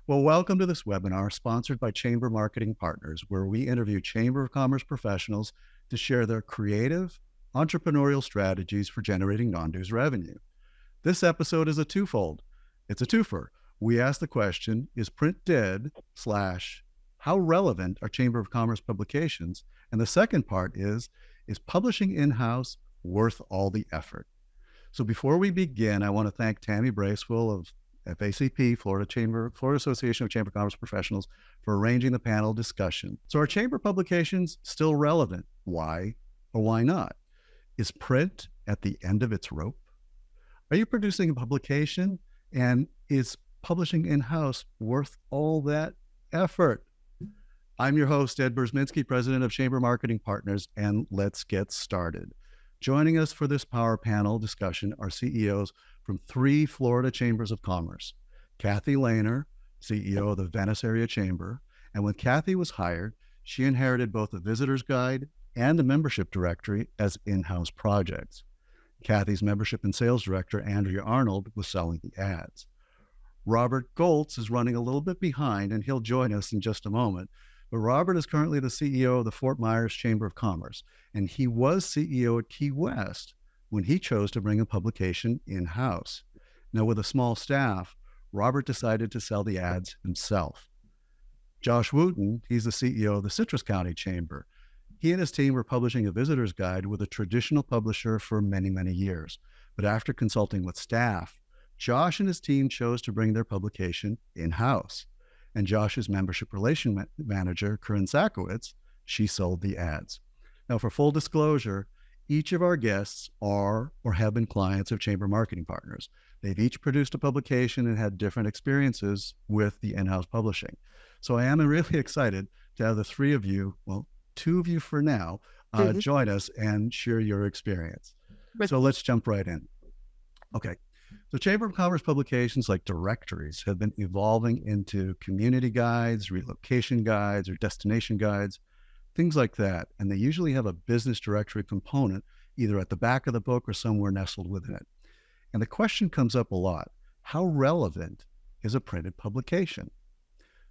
Well, welcome to this webinar sponsored by Chamber Marketing Partners, where we interview Chamber of Commerce professionals to share their creative, entrepreneurial strategies for generating non-dues revenue. This episode is a twofold. It's a twofer. We ask the question, is print dead? / how relevant are Chamber of Commerce publications? And the second part is publishing in-house worth all the effort? So before we begin, I want to thank Tammy Bracewell of FACP, Florida Association of Chamber of Commerce Professionals, for arranging the panel discussion. So are chamber publications still relevant? Why or why not? Is print at the end of its rope? Are you producing a publication, and is publishing in-house worth all that effort? I'm your host, Ed Burzminski, president of Chamber Marketing Partners, and let's get started. Joining us for this power panel discussion are CEOs from 3 Florida Chambers of Commerce. Kathy Lehner, CEO of the Venice Area Chamber, and when Kathy was hired, she inherited both a visitor's guide and a membership directory as in-house projects. Kathy's membership and sales director, Andrea Arnold, was selling the ads. Robert Goltz is running a little bit behind, and he'll join us in just a moment. But Robert is currently the CEO of the Fort Myers Chamber of Commerce, and he was CEO at Key West when he chose to bring a publication in-house. Now, with a small staff, Robert decided to sell the ads himself. Josh Wooten, he's the CEO of the Citrus County Chamber. He and his team were publishing a visitor's guide with a traditional publisher for many, many years. But after consulting with staff, Josh and his team chose to bring their publication in-house. And Josh's membership relation manager, Corinne Sakowitz, she sold the ads. Now, for full disclosure, each of our guests are or have been clients of Chamber Marketing Partners. They've each produced a publication and had different experiences with the in-house publishing. So I am really excited to have the 3 of you, well, 2 of you for now, join us and share your experience. So let's jump right in. Okay. So Chamber of Commerce publications like Directories have been evolving into community guides, relocation guides, or destination guides, things like that. And they usually have a business directory component either at the back of the book or somewhere nestled within it. And the question comes up a lot: how relevant is a printed publication?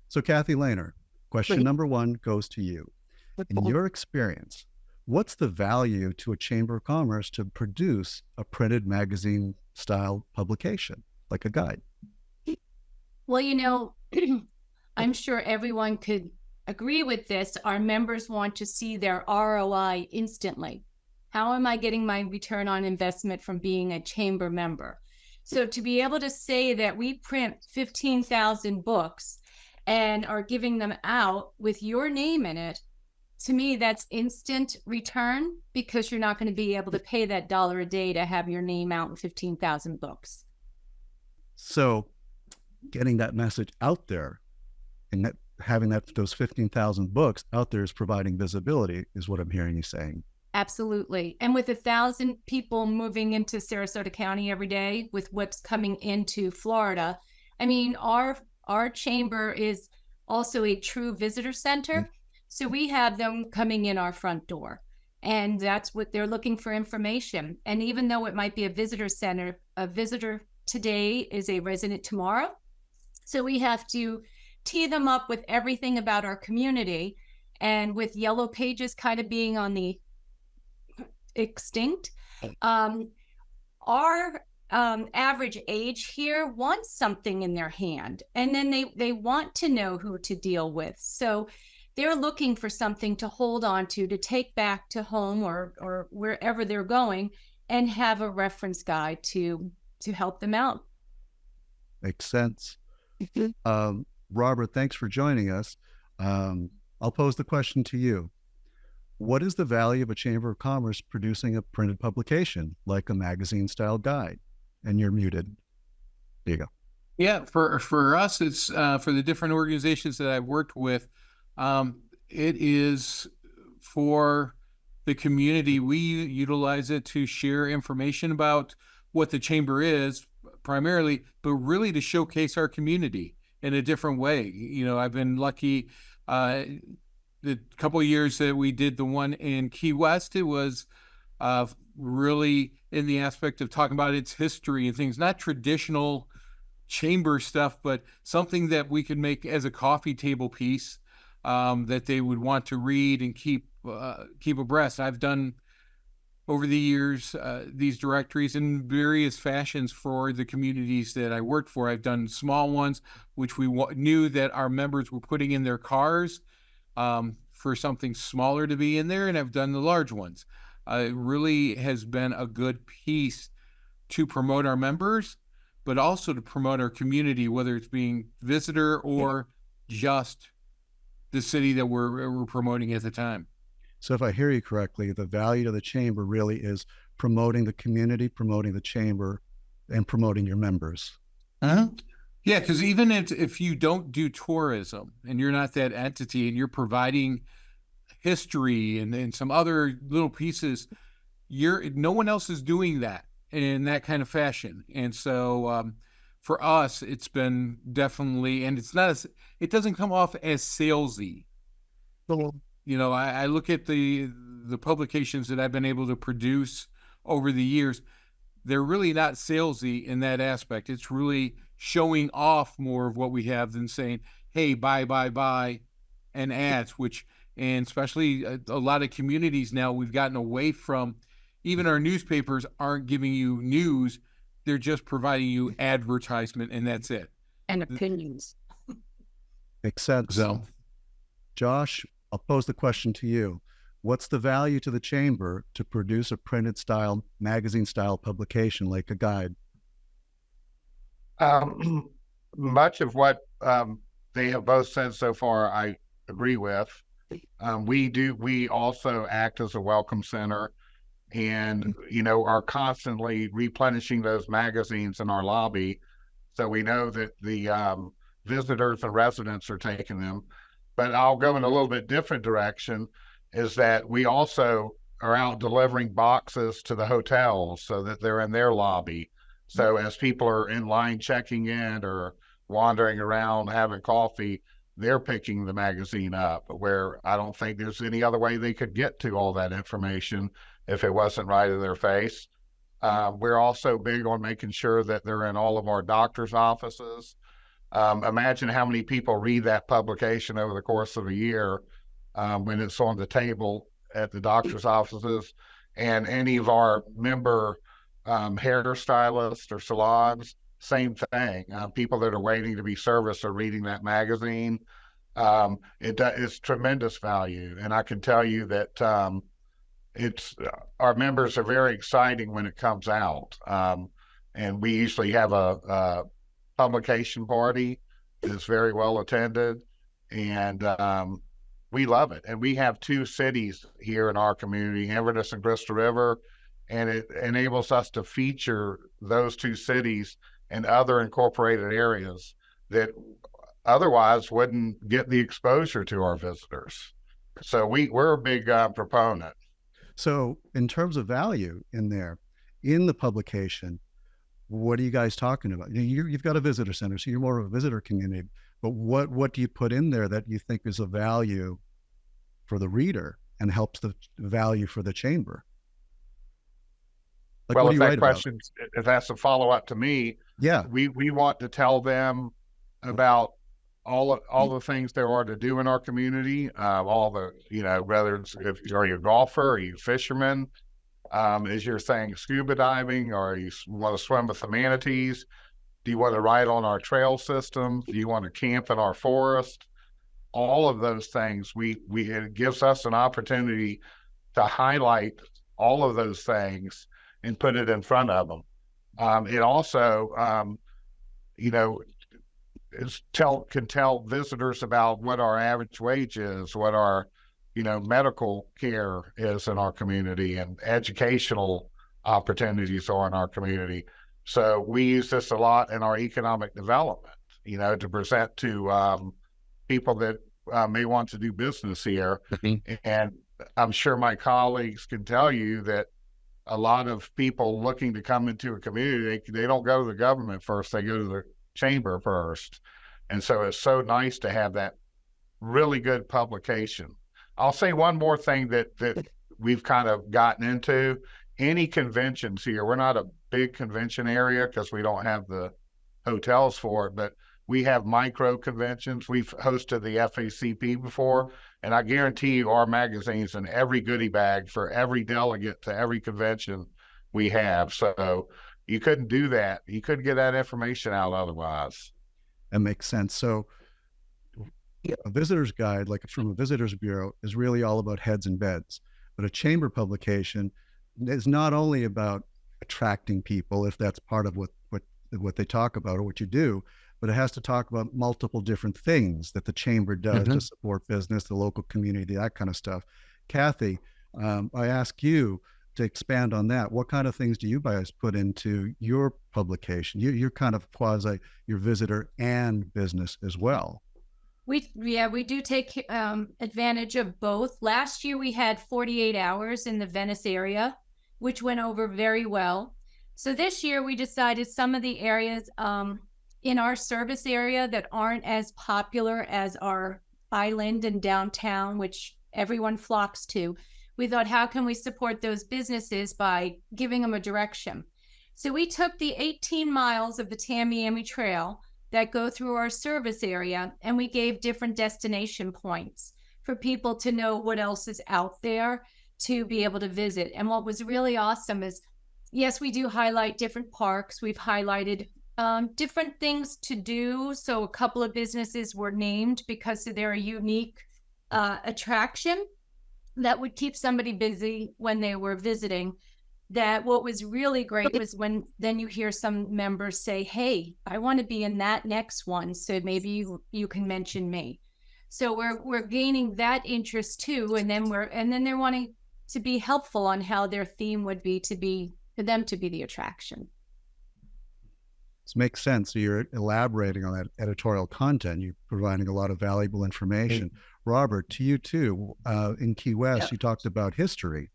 So Kathy Lehner, question number 1 goes to you. In your experience, what's the value to a Chamber of Commerce to produce a printed magazine style publication, like a guide? Well, I'm sure everyone could agree with this. Our members want to see their ROI instantly. How am I getting my return on investment from being a chamber member? So to be able to say that we print 15,000 books and are giving them out with your name in it, to me, that's instant return, because you're not going to be able to pay that $1 a day to have your name out in 15,000 books. So getting that message out there and having those 15,000 books out there is providing visibility, is what I'm hearing you saying. Absolutely. And with 1,000 people moving into Sarasota County every day with what's coming into Florida, I mean, our chamber is also a true visitor center. Mm-hmm. So we have them coming in our front door, and that's what they're looking for, information. And even though it might be a visitor center, a visitor today is a resident tomorrow. So we have to tee them up with everything about our community, and with Yellow Pages kind of being on the extinct, our average age here wants something in their hand, and then they want to know who to deal with. So they're looking for something to hold on to take back to home or wherever they're going, and have a reference guide to help them out. Makes sense. Robert, thanks for joining us. I'll pose the question to you. What is the value of a Chamber of Commerce producing a printed publication like a magazine style guide? And you're muted. There you go. Yeah, for us, it's for the different organizations that I've worked with, it is for the community. We utilize it to share information about what the chamber is primarily, but really to showcase our community in a different way. I've been lucky, the couple of years that we did the one in Key West, it was really in the aspect of talking about its history and things, not traditional chamber stuff, but something that we could make as a coffee table piece that they would want to read and keep abreast. I've done over the years these directories in various fashions for the communities that I worked for. I've done small ones, which we knew that our members were putting in their cars for something smaller to be in there, and I've done the large ones. It really has been a good piece to promote our members, but also to promote our community, whether it's being visitor or just the city that we're promoting at the time. So if I hear you correctly, the value to the chamber really is promoting the community, promoting the chamber, and promoting your members. Uh-huh. Yeah, because even if you don't do tourism and you're not that entity and you're providing history and some other little pieces, no one else is doing that in that kind of fashion. And so for us, it's been definitely, and it doesn't come off as salesy. You know, I look at the publications that I've been able to produce over the years. They're really not salesy in that aspect. It's really showing off more of what we have than saying, hey, buy, and ads, and especially a lot of communities now, we've gotten away from, even our newspapers aren't giving you news. They're just providing you advertisement, and that's it. And opinions. Makes sense. So, Josh, I'll pose the question to you. What's the value to the chamber to produce a printed style, magazine style publication like a guide? Much of what they have both said so far, I agree with. We also act as a welcome center, and are constantly replenishing those magazines in our lobby, so we know that the visitors and residents are taking them. But I'll go in a little bit different direction, is that we also are out delivering boxes to the hotels so that they're in their lobby. So as people are in line checking in or wandering around having coffee, they're picking the magazine up, where I don't think there's any other way they could get to all that information if it wasn't right in their face. We're also big on making sure that they're in all of our doctor's offices. Imagine how many people read that publication over the course of a year when it's on the table at the doctor's offices, and any of our member hairstylists or salons, same thing. People that are waiting to be serviced are reading that magazine. It's tremendous value, and I can tell you that our members are very exciting when it comes out, and we usually have a publication party that's very well attended, and we love it. And we have 2 cities here in our community, Inverness and Crystal River, and it enables us to feature those 2 cities and other incorporated areas that otherwise wouldn't get the exposure to our visitors. So we're a big proponent. So in terms of value in the publication, what are you guys talking about? You've got a visitor center, so you're more of a visitor community, but what do you put in there that you think is a value for the reader and helps the value for the chamber? Like, well, what do if you that write question, if that's a follow-up to me, yeah, we want to tell them about all the things there are to do in our community, all the, whether it's, are you a golfer, are you a fisherman, as you're saying, scuba diving, or you want to swim with the manatees, do you want to ride on our trail system, do you want to camp in our forest? All of those things, it gives us an opportunity to highlight all of those things and put it in front of them. It also, can tell visitors about what our average wage is, what our, medical care is in our community, and educational opportunities are in our community. So we use this a lot in our economic development, to present to people that may want to do business here. And I'm sure my colleagues can tell you that a lot of people looking to come into a community, they don't go to the government first, they go to the chamber first. And so it's so nice to have that really good publication. I'll say one more thing that we've kind of gotten into. Any conventions here, we're not a big convention area because we don't have the hotels for it, but we have micro conventions. We've hosted the FACP before, and I guarantee you our magazine's in every goodie bag for every delegate to every convention we have. So you couldn't do that. You couldn't get that information out otherwise. That makes sense. So a visitor's guide, like from a visitor's bureau, is really all about heads and beds. But a chamber publication is not only about attracting people, if that's part of what they talk about or what you do, but it has to talk about multiple different things that the chamber does to support business, the local community, that kind of stuff. Kathy, I ask you to expand on that. What kind of things do you guys put into your publication? You're kind of quasi your visitor and business as well. We do take advantage of both. Last year we had 48 hours in the Venice area, which went over very well. So this year we decided some of the areas in our service area that aren't as popular as our island and downtown, which everyone flocks to. We thought, how can we support those businesses by giving them a direction? So we took the 18 miles of the Tamiami Trail that go through our service area, and we gave different destination points for people to know what else is out there to be able to visit. And what was really awesome is, yes, we do highlight different parks. We've highlighted different things to do. So a couple of businesses were named because they're a unique attraction that would keep somebody busy when they were visiting. That what was really great was when then you hear some members say, hey, I want to be in that next one, so maybe you can mention me. So we're gaining that interest too, and then they're wanting to be helpful on how their theme would be for them to be the attraction. This makes sense. So you're elaborating on that editorial content. You're providing a lot of valuable information. Robert, to you too, in Key West, you talked about history.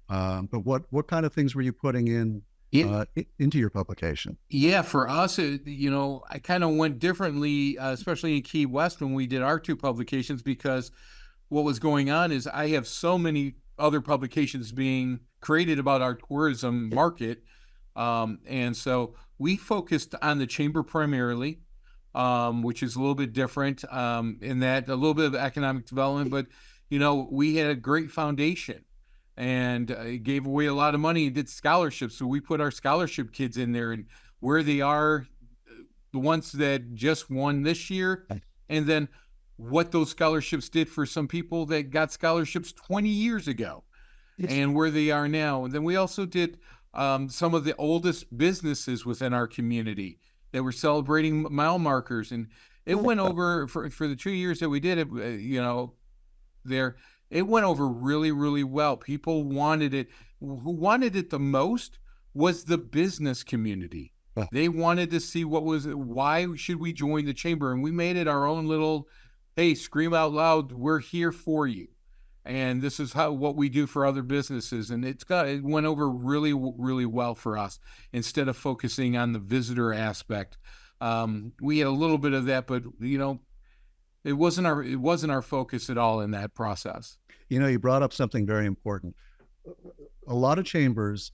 But what kind of things were you putting in into your publication? Yeah, for us, I kind of went differently, especially in Key West when we did our two publications, because what was going on is I have so many other publications being created about our tourism market. And so we focused on the chamber primarily, which is a little bit different in that a little bit of economic development, but, we had a great foundation. And gave away a lot of money and did scholarships. So we put our scholarship kids in there and where they are, the ones that just won this year, and then what those scholarships did for some people that got scholarships 20 years ago and where they are now. And then we also did some of the oldest businesses within our community that were celebrating mile markers. And it went over for the 2 years that we did it, it went over really, really well. People wanted it. Who wanted it the most was the business community. They wanted to see why should we join the chamber? And we made it our own little, hey, scream out loud, we're here for you. And this is what we do for other businesses. And it went over really, really well for us instead of focusing on the visitor aspect. We had a little bit of that, but it wasn't our focus at all in that process. You brought up something very important. A lot of chambers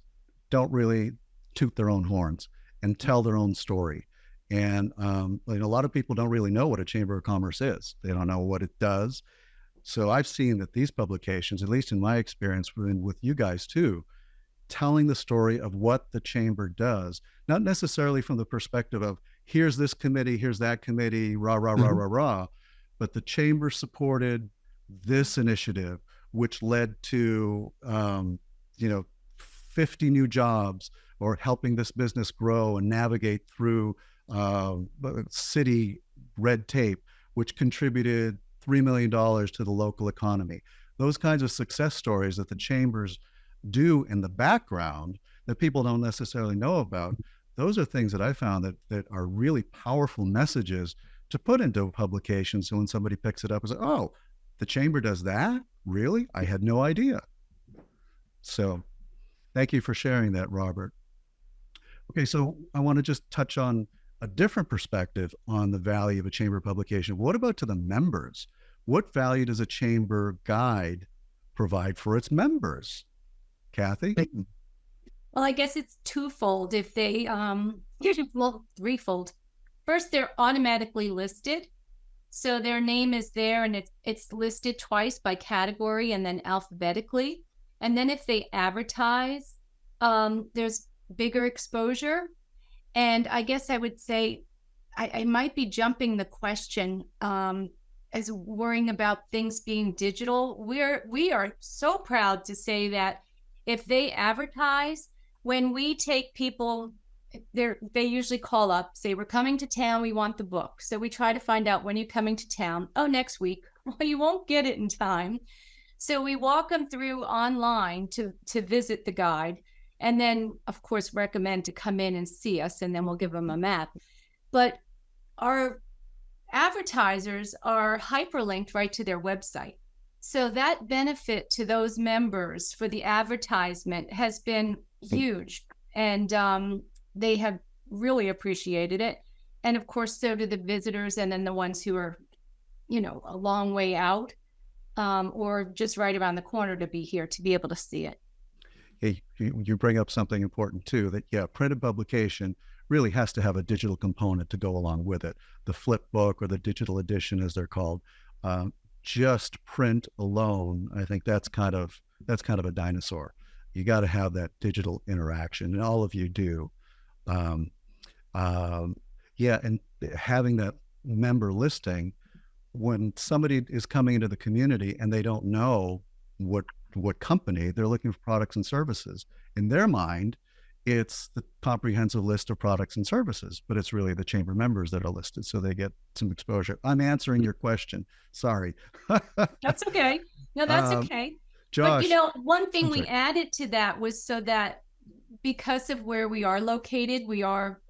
don't really toot their own horns and tell their own story. And a lot of people don't really know what a chamber of commerce is. They don't know what it does. So I've seen that these publications, at least in my experience with you guys too, telling the story of what the chamber does, not necessarily from the perspective of here's this committee, here's that committee, rah, rah, rah, rah, rah, but the chamber supported this initiative, which led to 50 new jobs, or helping this business grow and navigate through city red tape, which contributed $3 million to the local economy. Those kinds of success stories that the chambers do in the background that people don't necessarily know about, those are things that I found that are really powerful messages to put into a publication. So when somebody picks it up and says, oh, the chamber does that? Really? I had no idea. So thank you for sharing that, Robert. Okay, so I want to just touch on a different perspective on the value of a chamber publication. What about to the members? What value does a chamber guide provide for its members? Kathy? Well, I guess it's twofold. If they, well, threefold. first they're automatically listed. So their name is there, and it's listed twice by category and then alphabetically. And then if they advertise, there's bigger exposure. And I guess I would say I might be jumping the question as worrying about things being digital. We are so proud to say that if they advertise, when we take people, they usually call up, say, we're coming to town, we want the book. So we try to find out, when you're coming to town. Oh, next week. Well, you won't get it in time. So we walk them through online to visit the guide, and then of course recommend to come in and see us, and then we'll give them a map. But our advertisers are hyperlinked right to their website. So that benefit to those members for the advertisement has been huge. And they have really appreciated it. And of course, so do the visitors, and then the ones who are, a long way out, or just right around the corner to be here to be able to see it. Hey, you bring up something important too, that printed publication really has to have a digital component to go along with it. The flip book, or the digital edition as they're called, just print alone, I think that's kind of a dinosaur. You got to have that digital interaction, and all of you do. And having that member listing, when somebody is coming into the community and they don't know what company, they're looking for products and services. In their mind, it's the comprehensive list of products and services, but it's really the chamber members that are listed, so they get some exposure. I'm answering your question. Sorry. That's okay. No, that's okay. Josh, but one thing we added to that was so that, because of where we are located, we are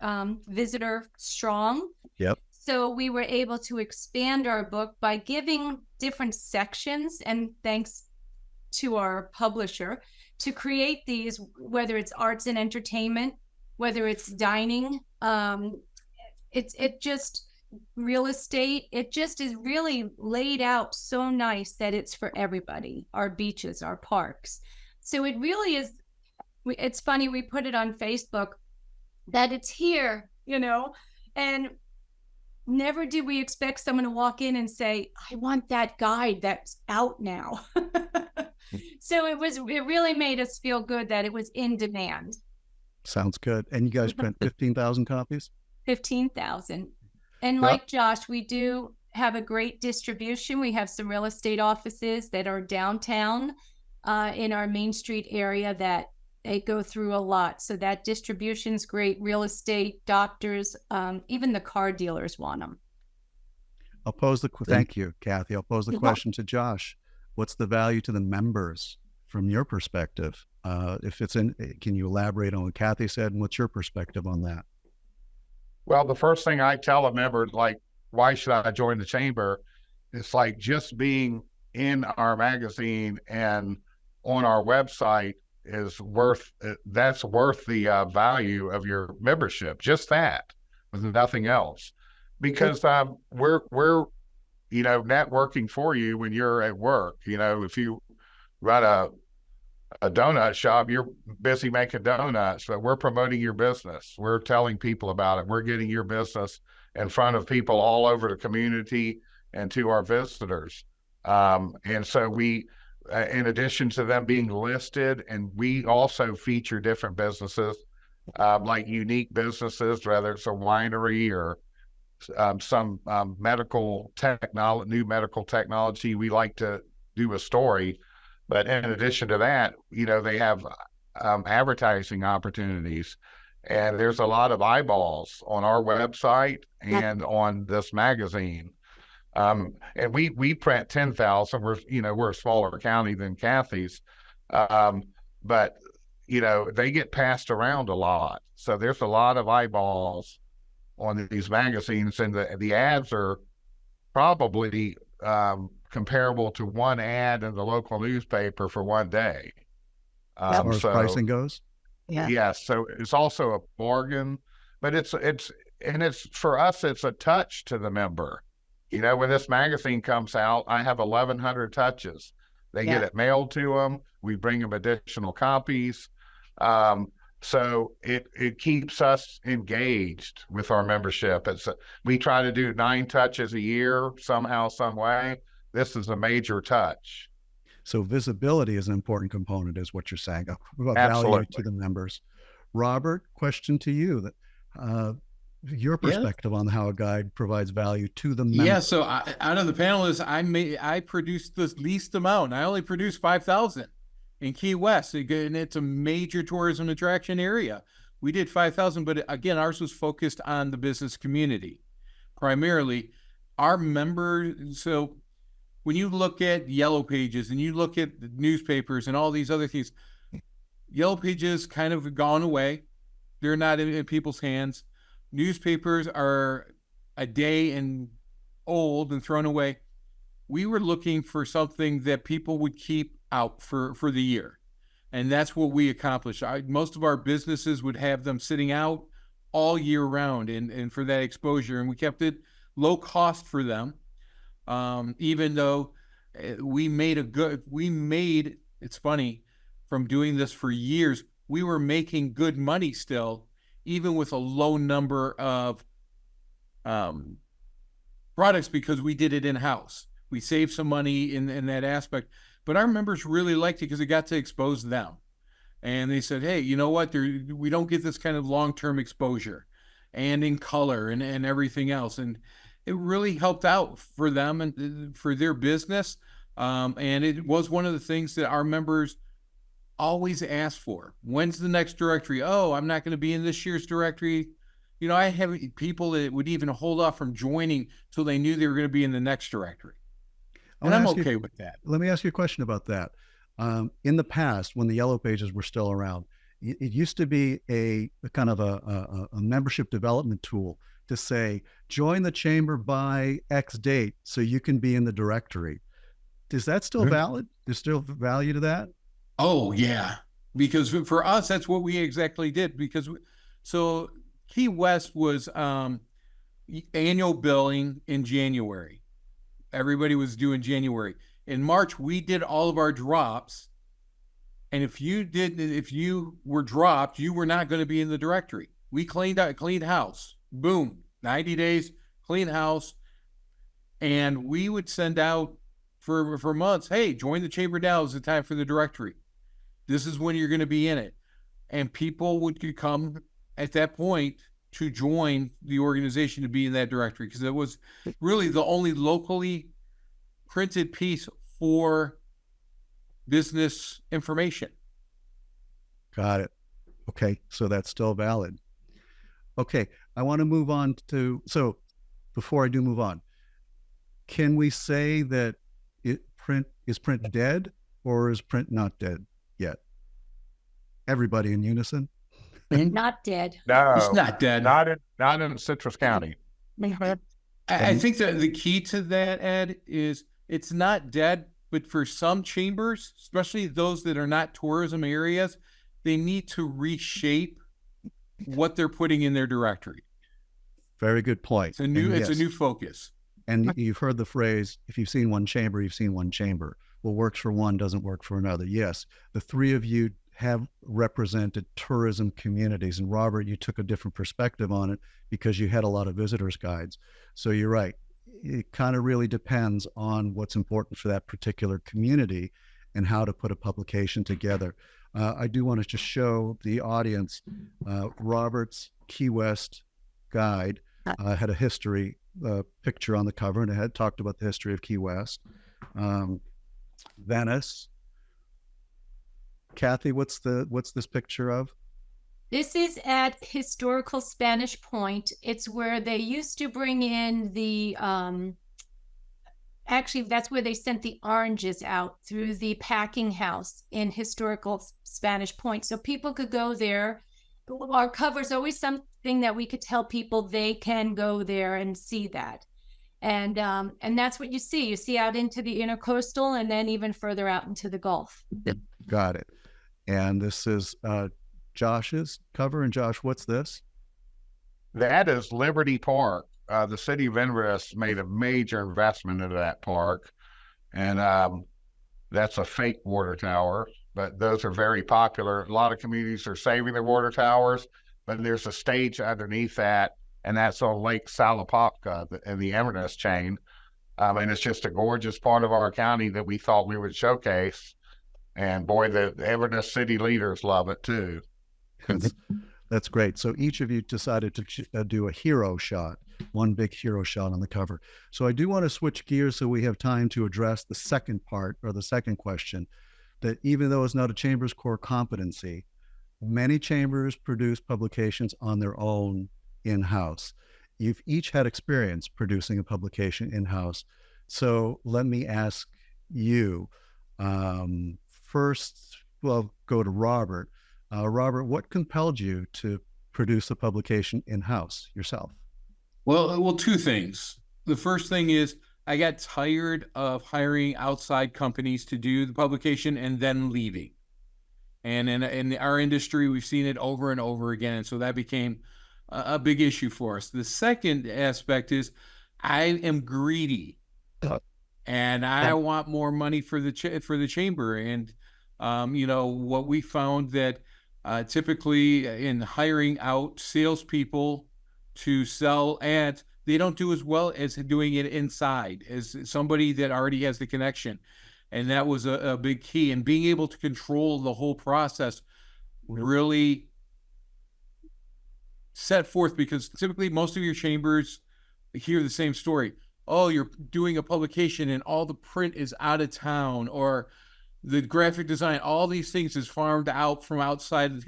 visitor strong. Yep. So we were able to expand our book by giving different sections, and thanks to our publisher, to create these, whether it's arts and entertainment, whether it's dining, it just real estate, it just is really laid out so nice that it's for everybody. Our beaches, our parks. So it really is. It's funny, we put it on Facebook that it's here, and never did we expect someone to walk in and say, I want that guide that's out now. So it really made us feel good that it was in demand. Sounds good. And you guys print 15,000 copies? 15,000. And like Josh, we do have a great distribution. We have some real estate offices that are downtown in our Main Street area that they go through a lot. So that distribution's great. Real estate, doctors, even the car dealers want them. Thank you, Kathy. I'll pose the question to Josh. What's the value to the members from your perspective? Can you elaborate on what Kathy said, and what's your perspective on that? Well, the first thing I tell a member, like, why should I join the chamber? It's like just being in our magazine and on our website that's worth the value of your membership. Just that, with nothing else, because we're networking for you when you're at work. If you run a donut shop, you're busy making donuts, but we're promoting your business. We're telling people about it. We're getting your business in front of people all over the community and to our visitors. And so we, in addition to them being listed, and we also feature different businesses, like unique businesses, whether it's a winery or some medical technology, new medical technology. We like to do a story, but in addition to that, they have advertising opportunities, and there's a lot of eyeballs on our website and on this magazine. And we print 10,000. We're a smaller county than Kathy's, but they get passed around a lot. So there's a lot of eyeballs on these magazines, and the ads are probably comparable to one ad in the local newspaper for one day. As far as pricing goes? Yeah. Yes. So it's also a bargain, but it's for us, it's a touch to the member. When this magazine comes out, I have 1,100 touches. They get it mailed to them. We bring them additional copies. So it keeps us engaged with our membership. We try to do 9 touches a year somehow, some way. This is a major touch. So visibility is an important component, is what you're saying, about value Absolutely. to the members. Robert, question to you: that your perspective on how a guide provides value to the member. Yeah, so out of the panelists, I produced the least amount. I only produced 5,000 in Key West, and it's a major tourism attraction area. We did 5,000, but again, ours was focused on the business community, primarily our members. So when you look at Yellow Pages and you look at the newspapers and all these other things, Yellow Pages kind of gone away. They're not in people's hands. Newspapers are a day and old and thrown away. We were looking for something that people would keep out for the year. And that's what we accomplished. Most of our businesses would have them sitting out all year round and for that exposure. And we kept it low cost for them. Even though it's funny, from doing this for years, we were making good money still, even with a low number of products, because we did it in-house. We saved some money in that aspect, but our members really liked it because it got to expose them. And they said, hey, you know what? We don't get this kind of long-term exposure and in color and everything else. And it really helped out for them and for their business. And it was one of the things that our members always asked for. When's the next directory? Oh, I'm not going to be in this year's directory. You know, I have people that would even hold off from joining till they knew they were going to be in the next directory. And I'm okay with that. Let me ask you a question about that. In the past, when the Yellow Pages were still around, it used to be a kind of a membership development tool to say, join the chamber by X date so you can be in the directory. Is that still valid? There's still value to that? Oh, yeah. Because for us, that's what we exactly did. So Key West was annual billing in January. Everybody was due in January. In March, we did all of our drops. And if you were dropped, you were not going to be in the directory. We cleaned house. Boom. 90 days, clean house. And we would send out for months, hey, join the chamber now is the time for the directory. This is when you're going to be in it. And people could come at that point to join the organization to be in that directory, because it was really the only locally printed piece for business information. Got it. Okay, so that's still valid. Okay, I want to move on so before I do move on, can we say that is print dead, or is print not dead yet? Everybody in unison? Not dead. No, It's not dead. Not in Citrus County. I think that the key to that, Ed, is it's not dead, but for some chambers, especially those that are not tourism areas, they need to reshape what they're putting in their directory. Very good point. It's a new focus. And you've heard the phrase, if you've seen one chamber, you've seen one chamber. What works for one doesn't work for another. Yes, the three of you have represented tourism communities. And Robert, you took a different perspective on it because you had a lot of visitors guides. So you're right. It kind of really depends on what's important for that particular community and how to put a publication together. I do want to just show the audience Robert's Key West guide had a history picture on the cover, and it had talked about the history of Key West. Venice. Kathy, what's this picture of? This is at historical Spanish Point. It's where they used to bring in the actually that's where they sent the oranges out through the packing house in historical Spanish Point, so people could go there. Our cover is always something that we could tell people they can go there and see that. And that's what you see. You see out into the intercoastal and then even further out into the Gulf. Got it. And this is Josh's cover. And Josh, what's this? That is Liberty Park. The city of Inverness made a major investment into that park. And that's a fake water tower. but those are very popular. A lot of communities are saving their water towers, but there's a stage underneath that, and that's on Lake Salapopka in the Inverness chain. And it's just a gorgeous part of our county that we thought we would showcase. And boy, the Inverness city leaders love it too. That's great. So each of you decided to do a hero shot, one big hero shot on the cover. So I do want to switch gears so we have time to address the second part, or the second question, that even though it's not a chamber's core competency, many chambers produce publications on their own in-house. You've each had experience producing a publication in-house. So let me ask you, first, well, go to Robert. Robert, what compelled you to produce a publication in-house yourself? Well, two things. The first thing is I got tired of hiring outside companies to do the publication and then leaving. And in our industry, we've seen it over and over again. And so that became a big issue for us. The second aspect is I am greedy and I want more money for the chamber. And, what we found that typically in hiring out salespeople to sell ads, they don't do as well as doing it inside as somebody that already has the connection. And that was a big key. And being able to control the whole process really set forth, because typically most of your chambers hear the same story. Oh, you're doing a publication and all the print is out of town, or the graphic design, all these things is farmed out from outside.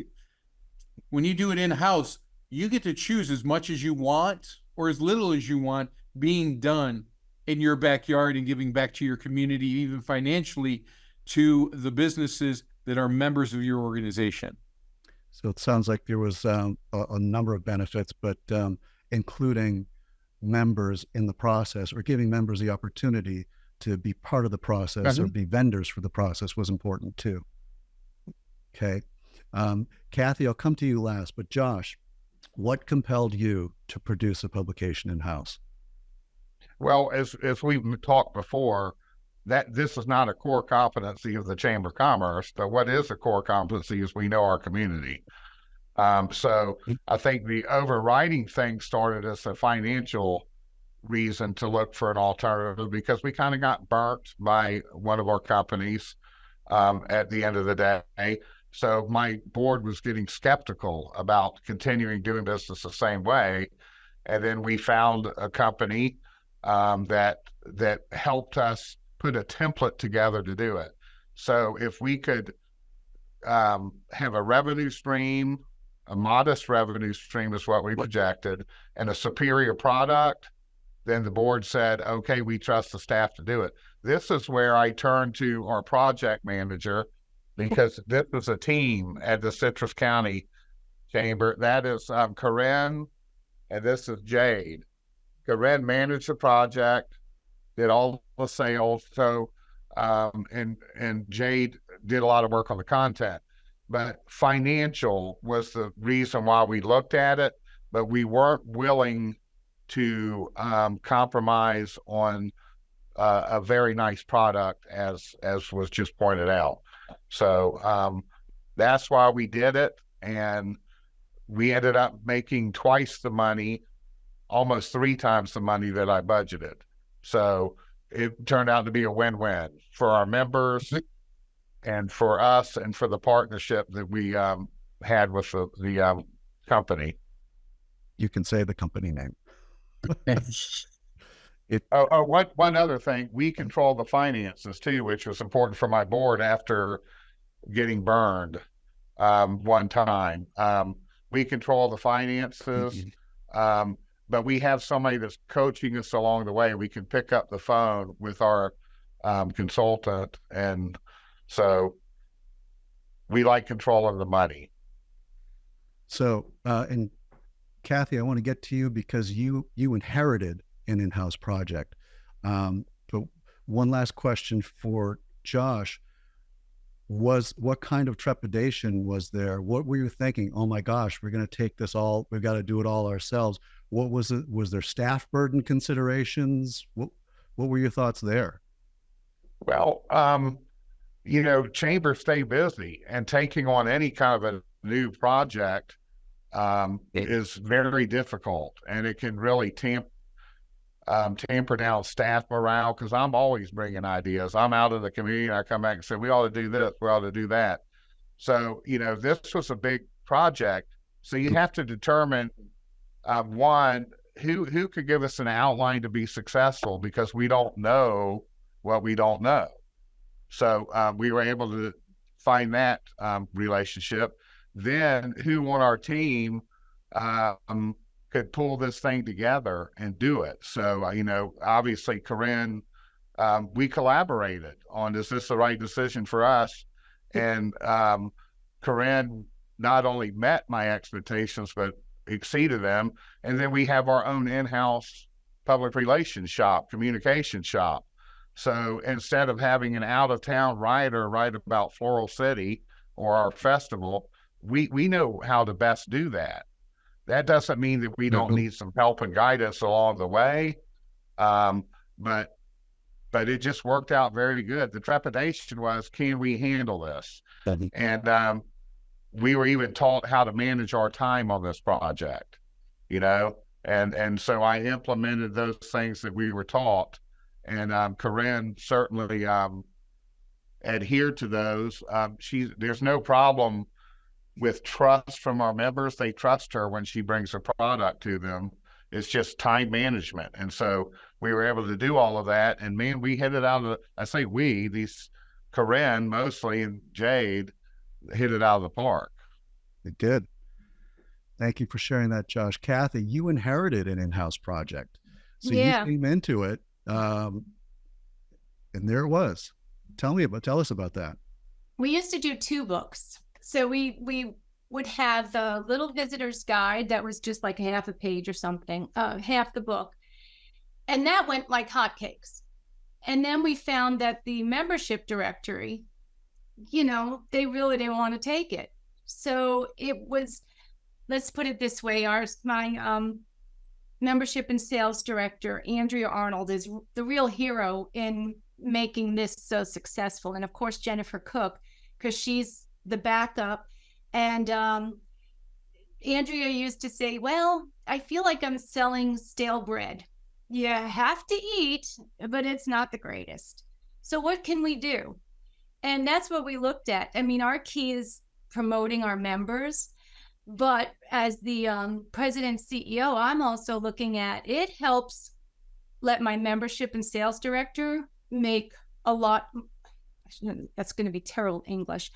When you do it in-house, you get to choose as much as you want or as little as you want being done in your backyard and giving back to your community, even financially, to the businesses that are members of your organization. So it sounds like there was a number of benefits, but including members in the process, or giving members the opportunity to be part of the process or be vendors for the process, was important too. Okay. Kathy, I'll come to you last, but Josh, what compelled you to produce a publication in-house? Well, as we've talked before, that this is not a core competency of the Chamber of Commerce, but what is a core competency is we know our community. So I think the overriding thing started as a financial reason to look for an alternative, because we kind of got burnt by one of our companies at the end of the day. So my board was getting skeptical about continuing doing business the same way. And then we found a company that helped us put a template together to do it. So if we could have a revenue stream, a modest revenue stream is what we projected, and a superior product, then the board said, okay, we trust the staff to do it. This is where I turned to our project manager, because this is a team at the Citrus County Chamber. That is Corinne, and this is Jade. Corinne managed the project, did all the sales, so and Jade did a lot of work on the content. But financial was the reason why we looked at it, but we weren't willing to compromise on a very nice product, as was just pointed out. So that's why we did it, and we ended up making twice the money, almost 3 times the money that I budgeted. So it turned out to be a win-win for our members and for us, and for the partnership that we had with the company. You can say the company name. One other thing, we control the finances too, which was important for my board after getting burned one time. We control the finances, but we have somebody that's coaching us along the way. We can pick up the phone with our consultant, and so we like control of the money. So, and Kathy, I want to get to you because you inherited an in-house project. But one last question for Josh. What kind of trepidation was there? What were you thinking? Oh my gosh, we're going to take this all, we've got to do it all ourselves. What was it? Was there staff burden considerations? What were your thoughts there? Well, chambers stay busy, and taking on any kind of a new project is very difficult, and it can really tamper down staff morale, because I'm always bringing ideas. I'm out in the community and I come back and say, we ought to do this, we ought to do that. So, this was a big project. So you have to determine, one, who could give us an outline to be successful, because we don't know what we don't know. So we were able to find that relationship. Then who on our team could pull this thing together and do it. So, obviously Corinne, we collaborated on, is this the right decision for us? And Corinne not only met my expectations, but exceeded them. And then we have our own in-house public relations shop, communication shop. So instead of having an out-of-town writer write about Floral City or our festival, we know how to best do that. That doesn't mean that we don't need some help and guidance along the way, but it just worked out very good. The trepidation was, can we handle this? And we were even taught how to manage our time on this project, and so I implemented those things that we were taught, and Corinne certainly adhered to those. There's no problem with trust from our members. They trust her when she brings a product to them. It's just time management. And so we were able to do all of that. And man, we hit it out of Corinne mostly and Jade hit it out of the park. They did. Thank you for sharing that, Josh. Kathy, you inherited an in-house project. So you came into it, and there it was. Tell us about that. We used to do 2 books. So we would have the little visitor's guide that was just like half a page or something, half the book. And that went like hotcakes. And then we found that the membership directory, they really didn't want to take it. So it was, let's put it this way, my membership and sales director, Andrea Arnold, is the real hero in making this so successful. And of course, Jennifer Cook, because she's the backup. And Andrea used to say, well, I feel like I'm selling stale bread. You have to eat, but it's not the greatest. So what can we do? And that's what we looked at. I mean, our key is promoting our members, but as the president CEO, I'm also looking at, it helps let my membership and sales director make a lot. That's going to be terrible English.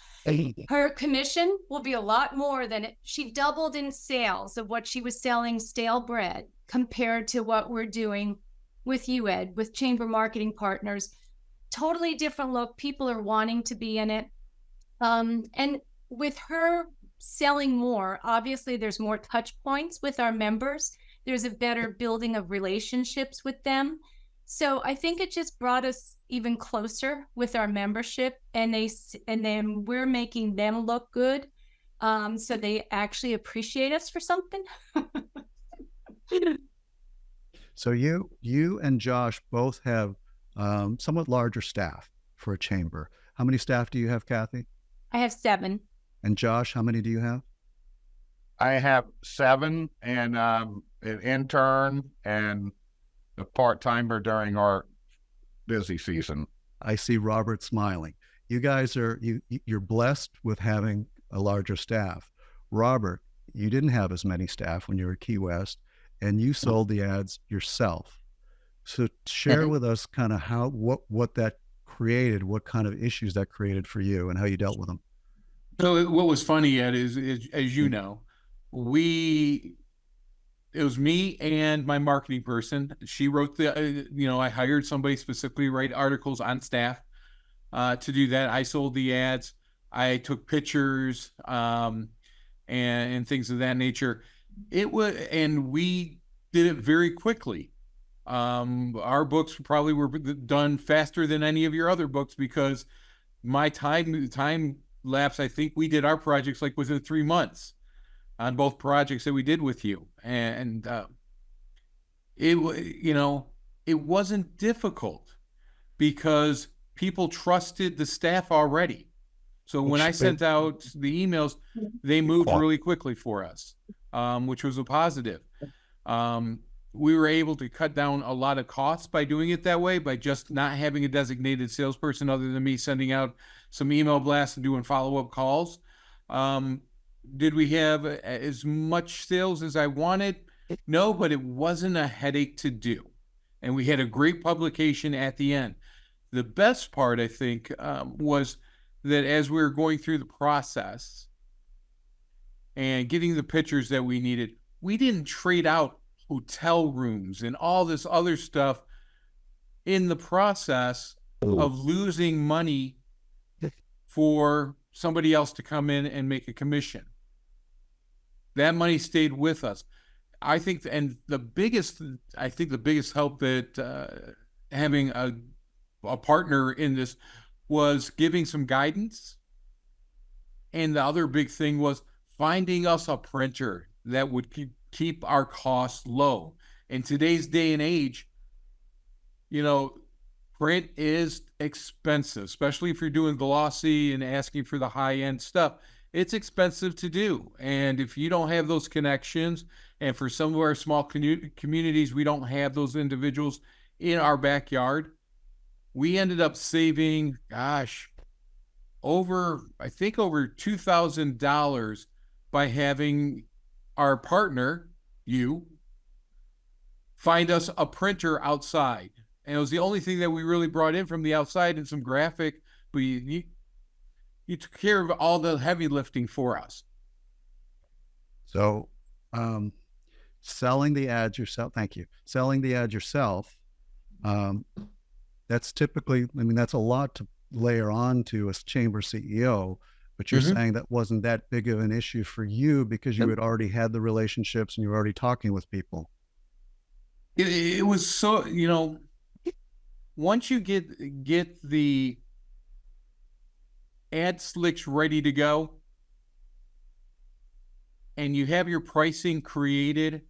Her commission will be a lot more than she doubled in sales of what she was selling stale bread compared to what we're doing with you, Ed, with Chamber Marketing Partners. Totally different look. People are wanting to be in it. And with her selling more, obviously there's more touch points with our members. There's a better building of relationships with them. So I think it just brought us even closer with our membership, and then we're making them look good. So they actually appreciate us for something. So you and Josh both have somewhat larger staff for a chamber. How many staff do you have, Kathy? I have 7. And Josh, how many do you have? I have 7, and an intern and a part-timer during our busy season. I see Robert smiling. You guys you're blessed with having a larger staff. Robert, you didn't have as many staff when you were at Key West, and you sold the ads yourself. So share with us kind of what that created, what kind of issues that created for you, and how you dealt with them. So what was funny, Ed, is as you know, it was me and my marketing person. She wrote I hired somebody specifically to write articles on staff to do that. I sold the ads. I took pictures and things of that nature. And we did it very quickly. Our books probably were done faster than any of your other books, because my time lapse, I think we did our projects like within 3 months on both projects that we did with you. And it wasn't difficult, because people trusted the staff already. So when I sent out the emails, they moved really quickly for us, which was a positive. We were able to cut down a lot of costs by doing it that way, by just not having a designated salesperson other than me sending out some email blasts and doing follow-up calls. Did we have as much sales as I wanted? No, but it wasn't a headache to do. And we had a great publication at the end. The best part, I think, was that as we were going through the process and getting the pictures that we needed, we didn't trade out hotel rooms and all this other stuff in the process of losing money for somebody else to come in and make a commission. That money stayed with us. I think, and the biggest help that having a partner in this was giving some guidance. And the other big thing was finding us a printer that would keep our costs low. In today's day and age, print is expensive, especially if you're doing glossy and asking for the high-end stuff. It's expensive to do. And if you don't have those connections, and for some of our small communities, we don't have those individuals in our backyard, we ended up saving, over $2,000 by having our partner, you, find us a printer outside. And it was the only thing that we really brought in from the outside, and some graphic, but you took care of all the heavy lifting for us. So, selling the ads yourself, thank you. Selling the ad yourself, that's typically, that's a lot to layer on to a chamber CEO, but you're saying that wasn't that big of an issue for you because you had already had the relationships and you were already talking with people. It was so, once you get the ad slicks ready to go and you have your pricing created,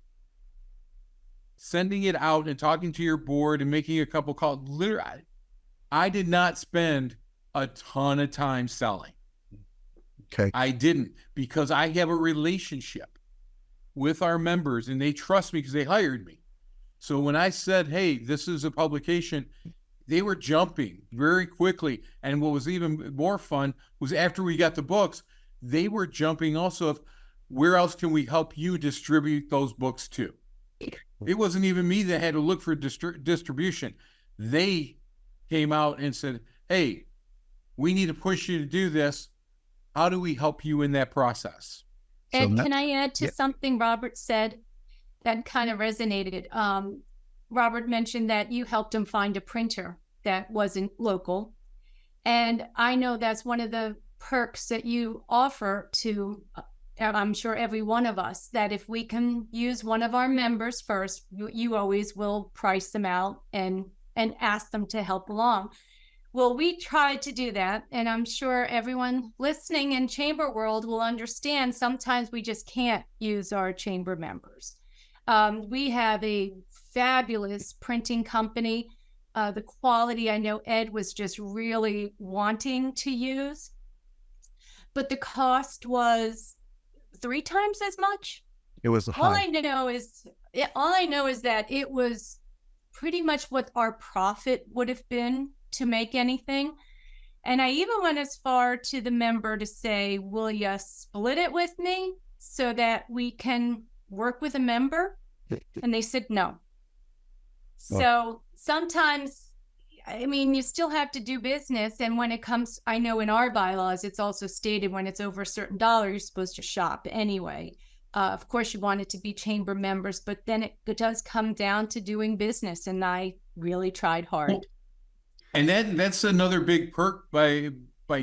sending it out and talking to your board and making a couple calls, literally, I did not spend a ton of time selling. Okay. I didn't, because I have a relationship with our members and they trust me because they hired me. So when I said, hey, this is a publication, they were jumping very quickly. And what was even more fun was after we got the books, they were jumping also of where else can we help you distribute those books to? It wasn't even me that had to look for distribution. They came out and said, hey, we need to push you to do this. How do we help you in that process? Ed, can I add to something Robert said that kind of resonated? Robert mentioned that you helped him find a printer that wasn't local. And I know that's one of the perks that you offer to, I'm sure, every one of us, that if we can use one of our members first, you always will price them out and ask them to help along. Well, we tried to do that, and I'm sure everyone listening in chamber world will understand sometimes we just can't use our chamber members. We have a fabulous printing company. The quality, I know Ed was just really wanting to use, but the cost was 3 times as much. It was high. All I know is that it was pretty much what our profit would have been to make anything. And I even went as far to the member to say, will you split it with me so that we can work with a member? And they said no. So sometimes, you still have to do business. And when it comes, I know in our bylaws, it's also stated when it's over a certain dollar, you're supposed to shop anyway. Of course, you want it to be chamber members, but then it does come down to doing business. And I really tried hard. And that's another big perk by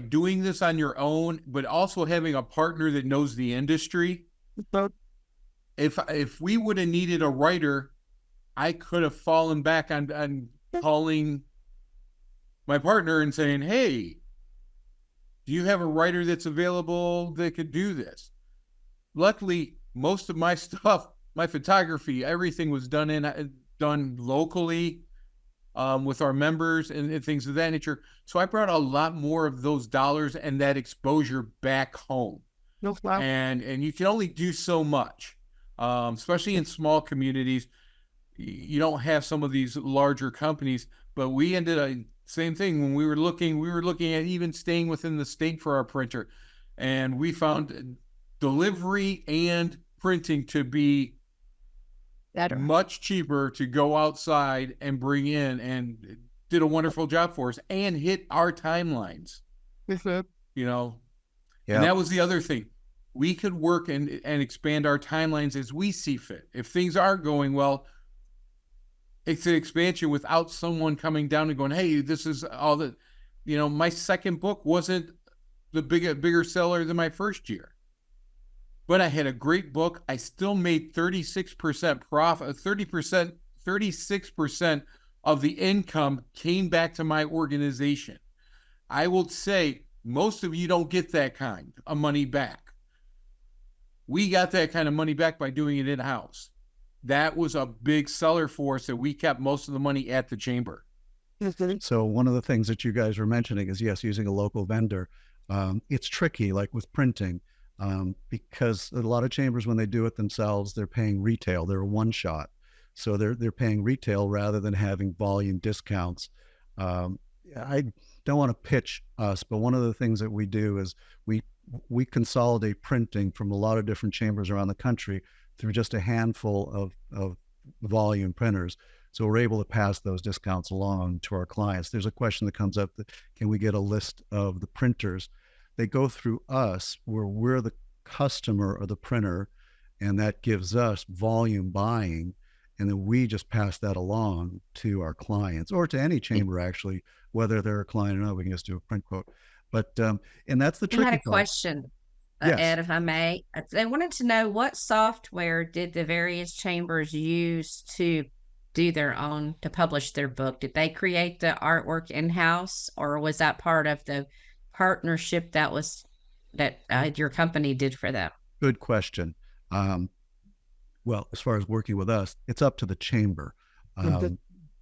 doing this on your own, but also having a partner that knows the industry. If we would have needed a writer, I could have fallen back on calling my partner and saying, hey, do you have a writer that's available that could do this? Luckily, most of my stuff, my photography, everything was done locally. with our members and things of that nature. So I brought a lot more of those dollars and that exposure back home. No, wow. And you can only do so much, especially in small communities. You don't have some of these larger companies, but we ended up same thing when we were looking at even staying within the state for our printer, and we found delivery and printing to be Better. much cheaper to go outside and bring in, and did a wonderful job for us and hit our timelines. You know, and that was the other thing. We could work and expand our timelines as we see fit. If things are going well, it's an expansion without someone coming down and going, hey, this is all that, you know, my second book wasn't the bigger seller than my first year. But I had a great book. I still made 36% profit, 36% of the income came back to my organization. I will say most of you don't get that kind of money back. We got that kind of money back by doing it in-house. That was a big seller for us, that we kept most of the money at the chamber. So one of the things that you guys were mentioning is, yes, using a local vendor. It's tricky, like with printing, because a lot of chambers, when they do it themselves, they're paying retail. They're a one shot. So they're paying retail rather than having volume discounts. I don't want to pitch us, but one of the things that we do is we consolidate printing from a lot of different chambers around the country through just a handful of volume printers. So we're able to pass those discounts along to our clients. There's a question that comes up that, can we get a list of the printers? They go through us, where we're the customer or the printer, and that gives us volume buying. And then we just pass that along to our clients, or to any chamber, actually, whether they're a client or not. We can just do a print quote. But, and that's the tricky I had a part. question, Yes. Ed, if I may. They wanted to know, what software did the various chambers use to do their own, to publish their book? Did they create the artwork in-house, or was that part of the partnership that your company did for them? Good question. Well, as far as working with us, it's up to the chamber.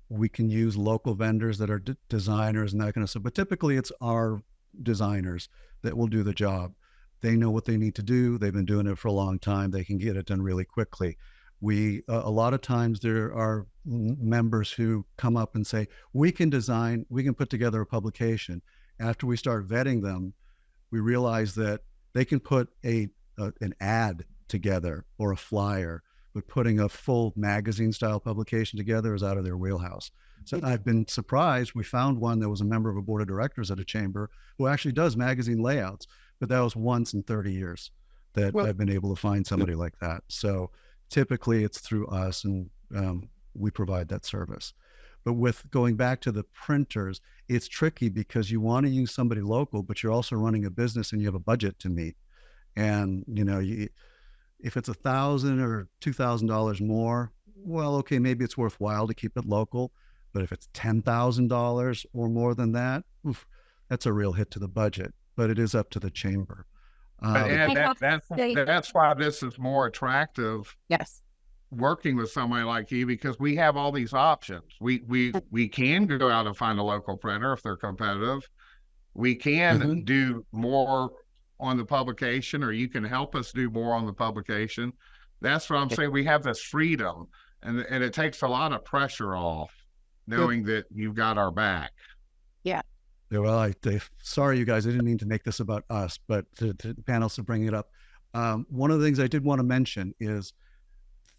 We can use local vendors that are designers and that kind of stuff, but typically it's our designers that will do the job. They know what they need to do. They've been doing it for a long time. They can get it done really quickly. A lot of times there are members who come up and say, we can design, we can put together a publication. After we start vetting them, we realize that they can put an ad together or a flyer, but putting a full magazine style publication together is out of their wheelhouse. So I've been surprised. We found one that was a member of a board of directors at a chamber who actually does magazine layouts, but that was once in 30 years that I've been able to find somebody like that. So typically it's through us, and we provide that service. But with going back to the printers, it's tricky because you want to use somebody local, but you're also running a business and you have a budget to meet. And, you know, if it's $1,000 or $2,000 more, well, okay, maybe it's worthwhile to keep it local. But if it's $10,000 or more than that, that's a real hit to the budget. But it is up to the chamber. And that's why this is more attractive. Yes. Working with somebody like you, because we have all these options. We can go out and find a local printer if they're competitive. We can do more on the publication, or you can help us do more on the publication. That's what I'm saying. We have this freedom, and it takes a lot of pressure off knowing that you've got our back. Yeah. Well, sorry, you guys, I didn't mean to make this about us, but to the panelists to bring it up. One of the things I did want to mention is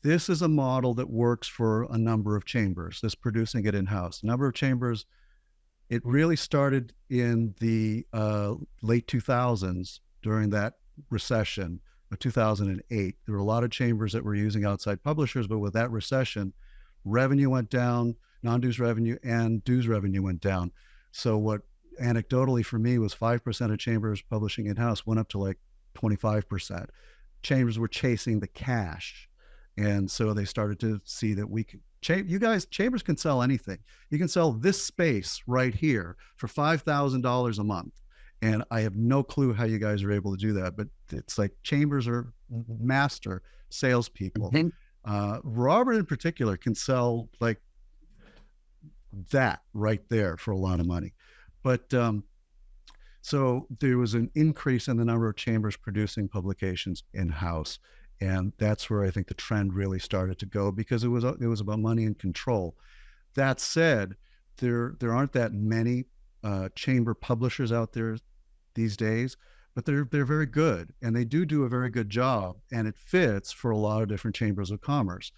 this is a model that works for a number of chambers, this producing it in-house. A number of chambers, it really started in the late 2000s during that recession of 2008. There were a lot of chambers that were using outside publishers, but with that recession, revenue went down, non-dues revenue and dues revenue went down. So what anecdotally for me was 5% of chambers publishing in-house went up to like 25%. Chambers were chasing the cash. And so they started to see that we could, you guys, chambers can sell anything. You can sell this space right here for $5,000 a month. And I have no clue how you guys are able to do that, but it's like chambers are master salespeople. Robert in particular can sell like that right there for a lot of money. But so there was an increase in the number of chambers producing publications in-house. And that's where I think the trend really started to go, because it was about money and control. That said, there aren't that many chamber publishers out there these days, but they're very good, and they do a very good job, and it fits for a lot of different chambers of commerce.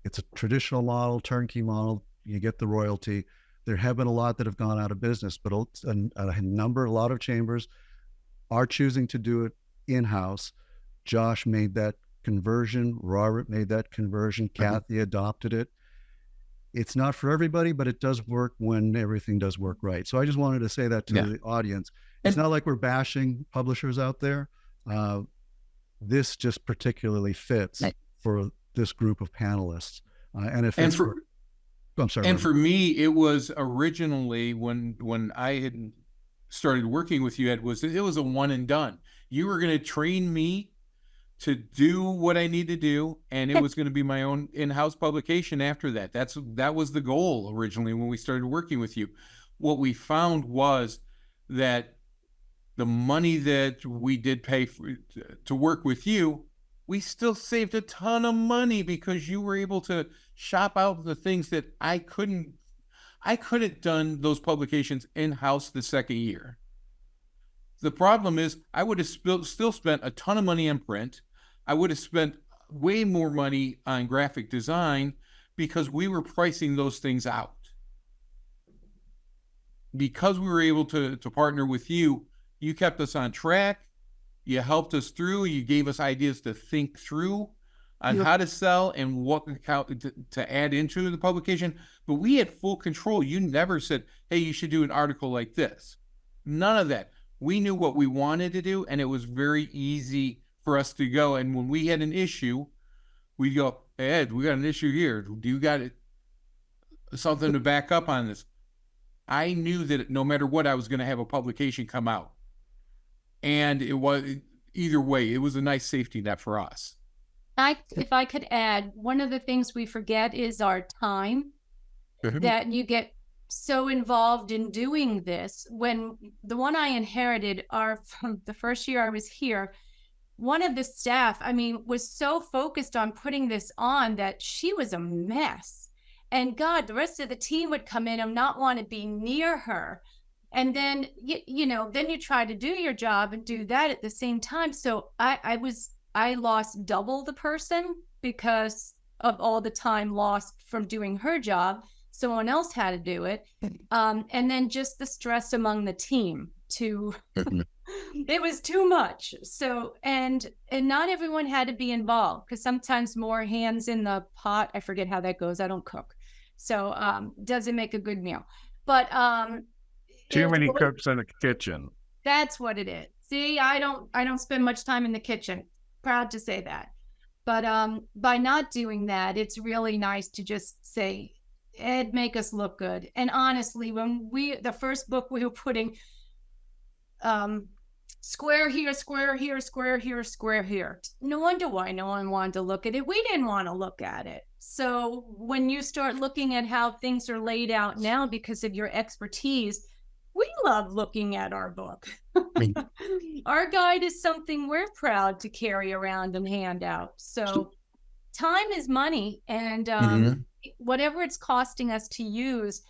It's a traditional model, turnkey model. You get the royalty. There have been a lot that have gone out of business, but a lot of chambers are choosing to do it in-house. Josh made that conversion. Robert made that conversion. Kathy adopted it. It's not for everybody, but it does work when everything does work right. So I just wanted to say that to the audience. It's not like we're bashing publishers out there. This just particularly fits for this group of panelists. I'm sorry. And Robert. for me, it was originally when I had started working with you, it was a one and done. You were going to train me to do what I need to do, and it was going to be my own in-house publication after that. That was the goal originally when we started working with you. What we found was that the money that we did pay to work with you, we still saved a ton of money because you were able to shop out the things that I couldn't done those publications in-house the second year. The problem is I would have still spent a ton of money on print. I would have spent way more money on graphic design because we were pricing those things out. Because we were able to partner with you, you kept us on track. You helped us through. You gave us ideas to think through on how to sell and what to add into the publication. But we had full control. You never said, hey, you should do an article like this. None of that. We knew what we wanted to do, and it was very easy for us to go. And when we had an issue, we'd go, hey, Ed, we got an issue here. Do you got something to back up on this? I knew that no matter what, I was going to have a publication come out. And it was, either way, it was a nice safety net for us. If I could add, one of the things we forget is our time, that you get so involved in doing this. When the one I inherited, from the first year I was here, one of the staff, was so focused on putting this on that she was a mess. And God, the rest of the team would come in and not want to be near her. And then, then you try to do your job and do that at the same time. So I lost double the person because of all the time lost from doing her job. Someone else had to do it. And then just the stress among the team it was too much. So, and not everyone had to be involved, because sometimes more hands in the pot. I forget how that goes. I don't cook. So, doesn't make a good meal, but, too many cooks in the kitchen. That's what it is. See, I don't spend much time in the kitchen. Proud to say that. But by not doing that, it's really nice to just say, Ed, make us look good. And honestly, when the first book we were putting square here, square here, square here, square here. No wonder why no one wanted to look at it. We didn't want to look at it. So when you start looking at how things are laid out now because of your expertise, we love looking at our book. Our guide is something we're proud to carry around and hand out. So time is money, and whatever it's costing us to use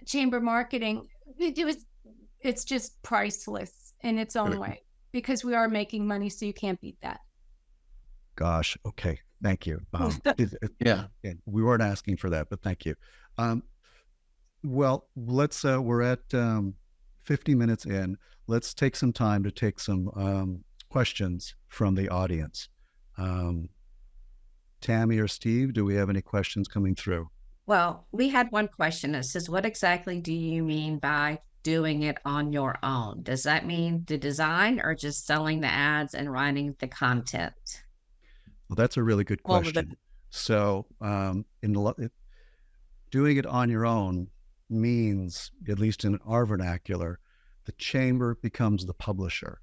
chamber marketing, it's just priceless in its own way, because we are making money, so you can't beat that. Gosh, okay, thank you. We weren't asking for that, but thank you. Well, let's we're at 50 minutes in. Let's take some time to take some questions from the audience. Tammy or Steve, do we have any questions coming through? Well, we had one question that says, what exactly do you mean by doing it on your own? Does that mean the design or just selling the ads and writing the content? Well, that's a really good question. So doing it on your own means, at least in our vernacular, the chamber becomes the publisher,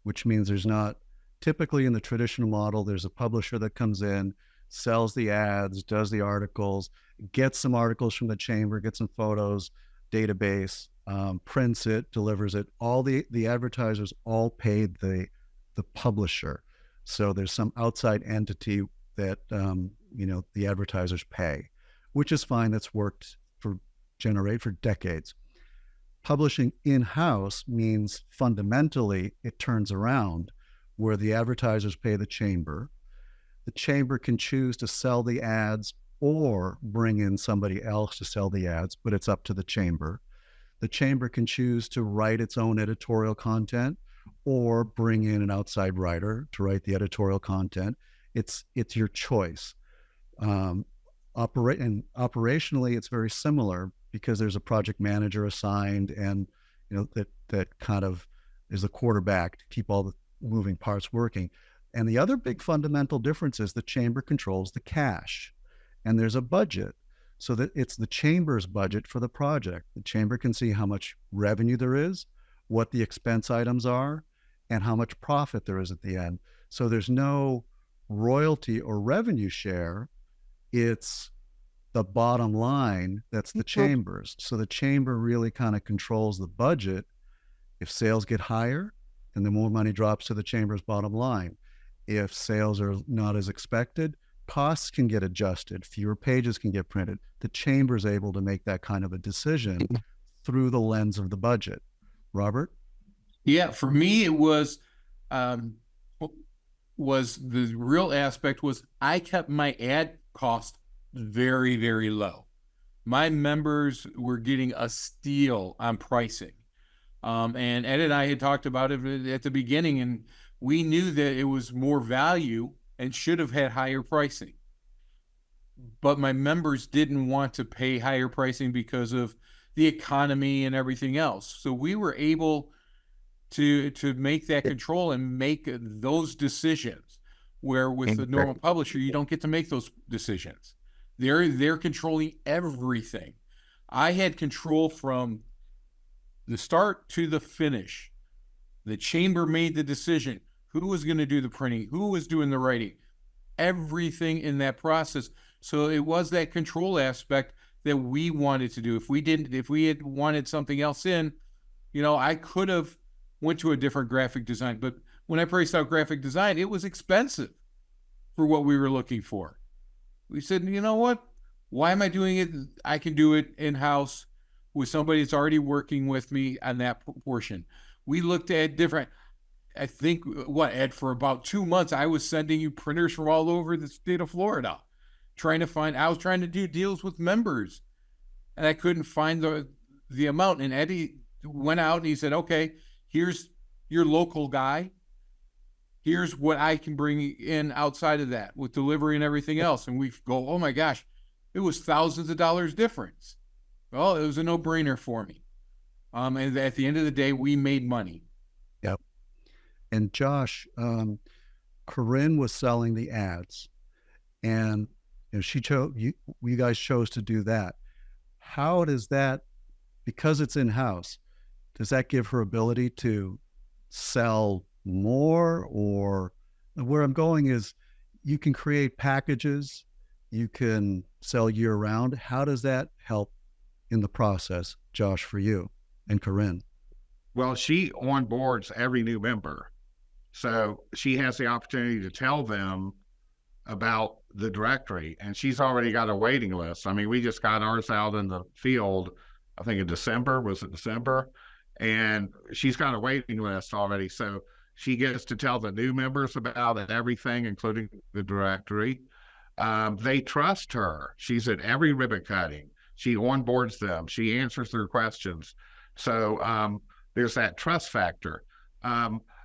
which means there's not, typically in the traditional model, there's a publisher that comes in, sells the ads, does the articles, gets some articles from the chamber, gets some photos, database, prints it, delivers it. All the advertisers all paid the publisher. So there's some outside entity that the advertisers pay, which is fine. That's worked for decades. Publishing in-house means fundamentally it turns around where the advertisers pay the chamber. The chamber can choose to sell the ads or bring in somebody else to sell the ads, but it's up to the chamber. The chamber can choose to write its own editorial content or bring in an outside writer to write the editorial content. It's your choice. Operationally, it's very similar because there's a project manager assigned, and that kind of is the quarterback to keep all the moving parts working. And the other big fundamental difference is the chamber controls the cash, and there's a budget, so that it's the chamber's budget for the project. The chamber can see how much revenue there is, what the expense items are, and how much profit there is at the end. So there's no royalty or revenue share. It's the bottom line that's the chamber's. So the chamber really kind of controls the budget. If sales get higher, then the more money drops to the chamber's bottom line. If sales are not as expected, costs can get adjusted, fewer pages can get printed. The chamber is able to make that kind of a decision through the lens of the budget. Robert? Yeah, for me, it was the real aspect was I kept my ad cost very, very low. My members were getting a steal on pricing. And Ed and I had talked about it at the beginning, and we knew that it was more value and should have had higher pricing. But my members didn't want to pay higher pricing because of the economy and everything else. So we were able to make that control and make those decisions, where with the normal publisher, you don't get to make those decisions. They're controlling everything. I had control from the start to the finish. The chamber made the decision. Who was going to do the printing? Who was doing the writing? Everything in that process. So it was that control aspect that we wanted to do. If we had wanted something else in, I could have went to a different graphic design. But when I priced out graphic design, it was expensive for what we were looking for. We said, you know what? Why am I doing it? I can do it in-house with somebody that's already working with me on that portion. We looked at different, I think, Ed, for about 2 months, I was sending you printers from all over the state of Florida, I was trying to do deals with members, and I couldn't find the amount. And Eddie went out and he said, okay, here's your local guy. Here's what I can bring in outside of that with delivery and everything else. And we go, oh my gosh, it was thousands of dollars difference. Well, it was a no-brainer for me. And at the end of the day, we made money. Yep. And Josh, Corinne was selling the ads, and she chose, you guys chose to do that. How does that, because it's in-house, does that give her ability to sell more? Or where I'm going is, you can create packages, you can sell year round. How does that help in the process, Josh, for you and Corinne? Well, she onboards every new member. So she has the opportunity to tell them about the directory, and she's already got a waiting list. I mean, we just got ours out in the field, I think in December, was it December? And she's got a waiting list already. So she gets to tell the new members about everything, including the directory. They trust her. She's at every ribbon cutting. She onboards them. She answers their questions. So there's that trust factor.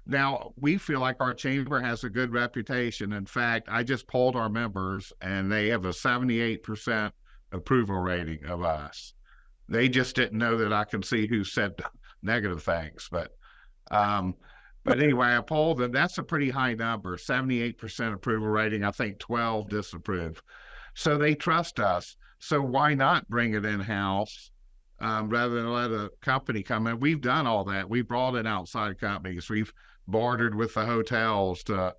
Now, we feel like our chamber has a good reputation. In fact, I just polled our members, and they have a 78% approval rating of us. They just didn't know that I can see who said negative things. But anyway, I polled them. That's a pretty high number, 78% approval rating. I think 12 disapprove. So they trust us. So why not bring it in-house rather than let a company come in? We've done all that. We brought in outside companies. We've bartered with the hotels to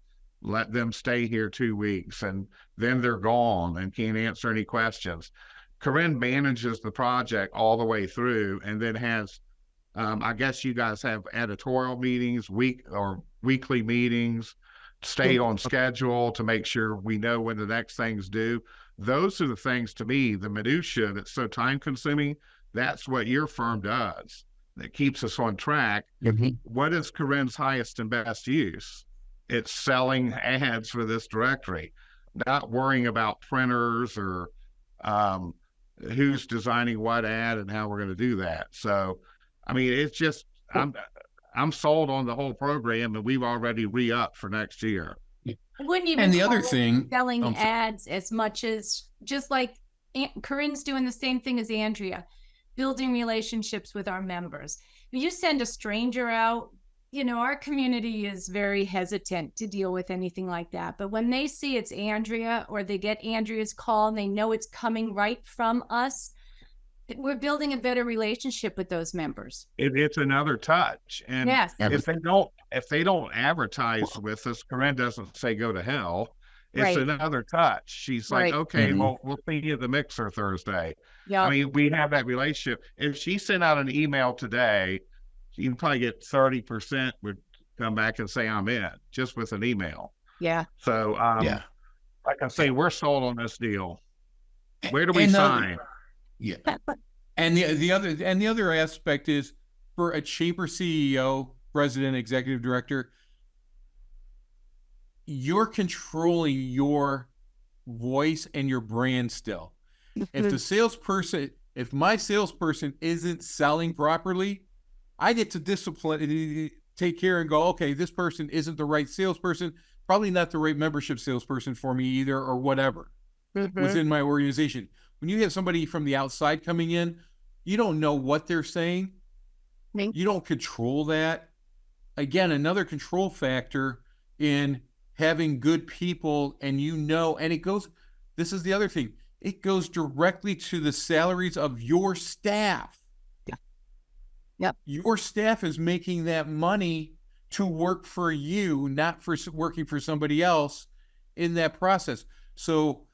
let them stay here 2 weeks, and then they're gone and can't answer any questions. Corinne manages the project all the way through, and then has, I guess you guys have editorial meetings, weekly meetings, stay on schedule to make sure we know when the next thing's due. Those are the things, to me, the minutia that's so time consuming. That's what your firm does. That keeps us on track. What is Corinne's highest and best use? It's selling ads for this directory, not worrying about printers or who's designing what ad and how we're going to do that. So, I mean, it's just, I'm sold on the whole program, and we've already re-upped for next year. I wouldn't even And the call other it thing, selling ads as much as just like Corinne's doing the same thing as Andrea, building relationships with our members. If you send a stranger out, you know, our community is very hesitant to deal with anything like that. But when they see it's Andrea, or they get Andrea's call and they know it's coming right from us, we're building a better relationship with those members. It's another touch. And yes, if they don't advertise with us, Corinne doesn't say go to hell. It's right. another touch. She's like, Right. okay, well, we'll see you at the mixer Thursday. Yeah. I mean, we have that relationship. If she sent out an email today, you can probably get 30% would come back and say I'm in, just with an email. Yeah. So, yeah. like I say, we're sold on this deal. Where do we sign? Yeah. And the other aspect is, for a chamber CEO, president, executive director, you're controlling your voice and your brand still. If my salesperson isn't selling properly, I get to discipline, take care and go, okay, this person isn't the right salesperson, probably not the right membership salesperson for me either, or whatever within my organization. When you have somebody from the outside coming in, you don't know what they're saying. You don't control that. Again, another control factor in having good people, and this is the other thing, it goes directly to the salaries of your staff. Yep. Your staff is making that money to work for you, not for working for somebody else in that process. So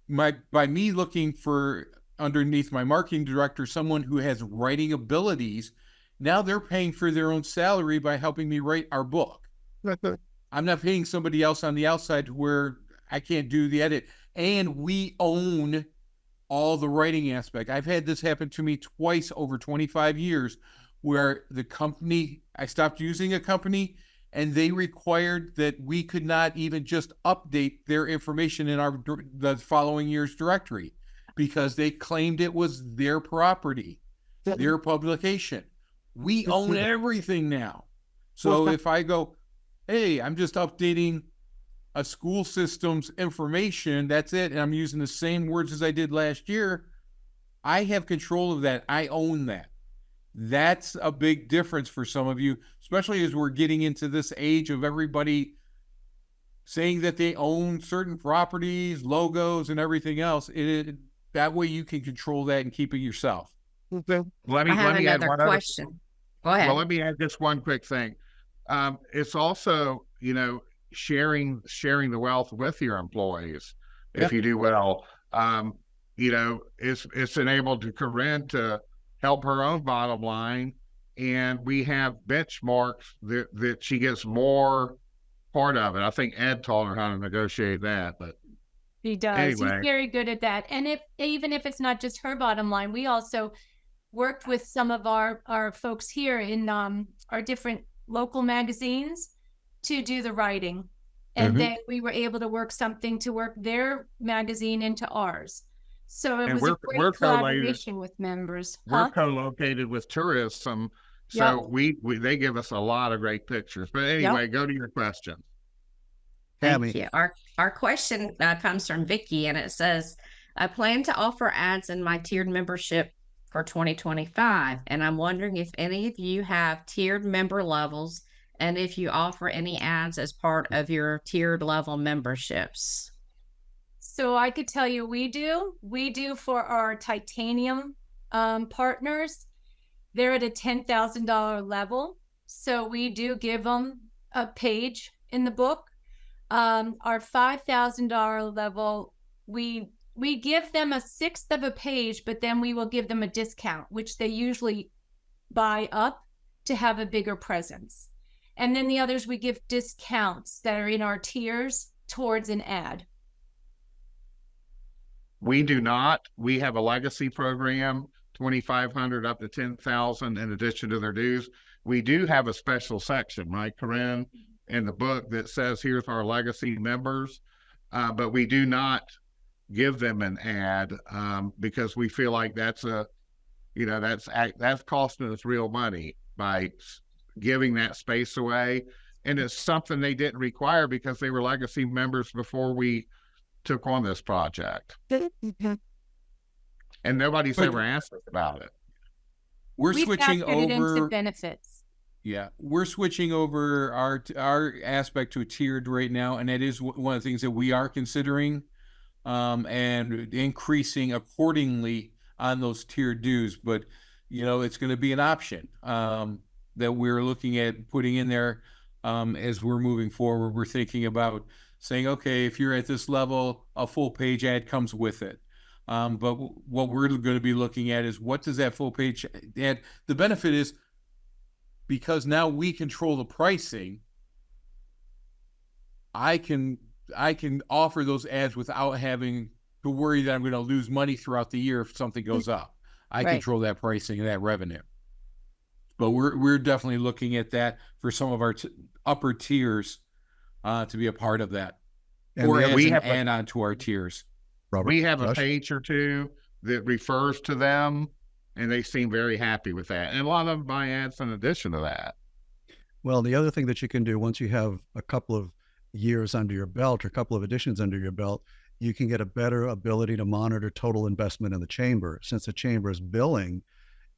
by me looking for, underneath my marketing director, someone who has writing abilities, now they're paying for their own salary by helping me write our book. I'm not paying somebody else on the outside where I can't do the edit. And we own all the writing aspect. I've had this happen to me twice over 25 years, where I stopped using a company, and they required that we could not even just update their information in the following year's directory, because they claimed it was their property, their publication. We own everything now. So if I go, hey, I'm just updating a school system's information, that's it, and I'm using the same words as I did last year, I have control of that. I own that. That's a big difference for some of you, especially as we're getting into this age of everybody saying that they own certain properties, logos, and everything else. That way you can control that and keep it yourself. Let me add one question. Go ahead. Well, let me add just one quick thing. It's also, sharing the wealth with your employees. If you do well, it's enabled to Corinne to help her own bottom line, and we have benchmarks that she gets more part of it. I think Ed taught her how to negotiate that, but he does. Anyway. He's very good at that. And even if it's not just her bottom line, we also worked with some of our folks here in our different local magazines to do the writing, and then we were able to work their magazine into ours. So it was a great collaboration with members. We're co-located with tourism, so they give us a lot of great pictures. But anyway, go to your question. Thank you. Our question comes from Vicky, and it says, I plan to offer ads in my tiered membership for 2025, and I'm wondering if any of you have tiered member levels, and if you offer any ads as part of your tiered level memberships. So I could tell you we do for our titanium partners. They're at a $10,000 level. So we do give them a page in the book. Our $5,000 level, we give them a sixth of a page, but then we will give them a discount, which they usually buy up to have a bigger presence. And then the others, we give discounts that are in our tiers towards an ad. We do not. We have a legacy program, 2,500 up to 10,000 in addition to their dues. We do have a special section, right, Corinne, in the book that says, here's our legacy members. But we do not give them an ad because we feel like that's costing us real money by giving that space away. And it's something they didn't require because they were legacy members before we took on this project. And nobody's ever asked us about it. We're We've switching factored it into over. benefits. Yeah, we're switching over our aspect to a tiered right now, and that is one of the things that we are considering, and increasing accordingly on those tiered dues. But it's going to be an option that we're looking at putting in there as we're moving forward. We're thinking about saying, okay, if you're at this level, a full page ad comes with it. But what we're going to be looking at is, what does that full page ad? The benefit is, because now we control the pricing, I can offer those ads without having to worry that I'm going to lose money throughout the year if something goes up. I control that pricing and that revenue. But we're definitely looking at that for some of our upper tiers to be a part of that, or as an add-on to our tiers. Robert, we have Josh? a page or two that refers to them, and they seem very happy with that. And a lot of them buy ads in addition to that. Well, the other thing that you can do, once you have a couple of years under your belt or a couple of editions under your belt, you can get a better ability to monitor total investment in the chamber. Since the chamber is billing,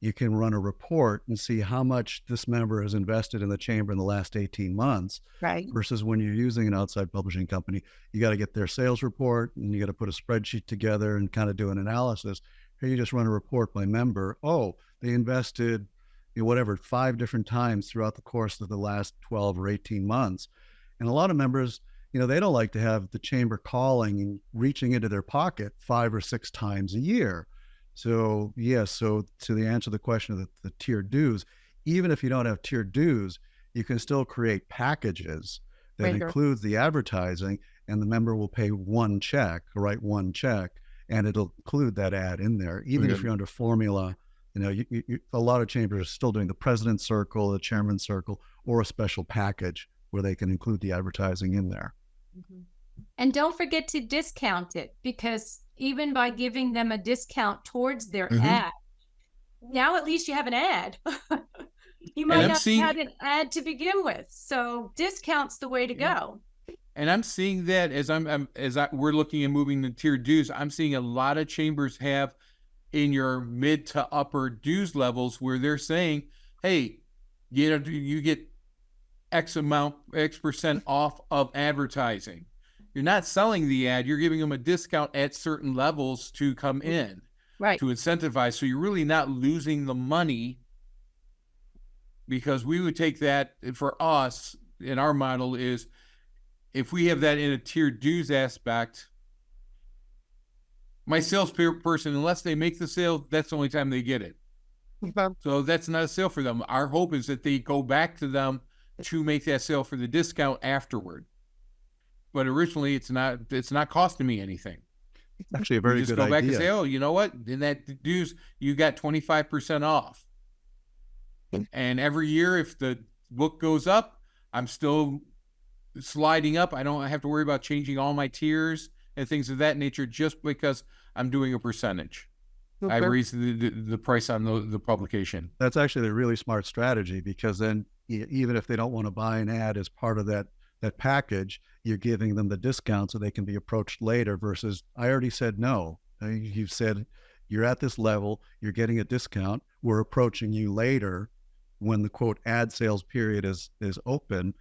you can run a report and see how much this member has invested in the chamber in the last 18 months. Right. Versus when you're using an outside publishing company, you got to get their sales report and you got to put a spreadsheet together and kind of do an analysis. Here you just run a report by member. Oh, they invested, whatever, 5 different times throughout the course of the last 12 or 18 months. And a lot of members, they don't like to have the chamber calling and reaching into their pocket 5 or 6 times a year. So so to answer the question of the tiered dues, even if you don't have tiered dues, you can still create packages that includes the advertising, and the member will pay one check, and it'll include that ad in there. Even if you're under formula, a lot of chambers are still doing the president's circle, the chairman's circle, or a special package where they can include the advertising in there. Mm-hmm. And don't forget to discount it, because even by giving them a discount towards their ad, now at least you have an ad. You might not have had an ad to begin with. So discount's the way to go. And I'm seeing that we're looking at moving the tiered dues. I'm seeing a lot of chambers have in your mid to upper dues levels where they're saying, hey, you get X percent off of advertising. You're not selling the ad, you're giving them a discount at certain levels to come in, right, to incentivize. So you're really not losing the money, because we would take that, for us, in our model, is if we have that in a tiered dues aspect, my salesperson, unless they make the sale, that's the only time they get it. So that's not a sale for them. Our hope is that they go back to them to make that sale for the discount afterward. But originally, it's not costing me anything. It's actually a very good idea. Just go back and say, oh, you know what? In that dues, you got 25% off. And every year, if the book goes up, I'm still sliding up. I don't have to worry about changing all my tiers and things of that nature just because I'm doing a percentage. I raise the price on the publication. That's actually a really smart strategy, because then even if they don't want to buy an ad as part of that package, you're giving them the discount so they can be approached later, versus I already said no. You've said you're at this level, you're getting a discount, we're approaching you later when the quote ad sales period is open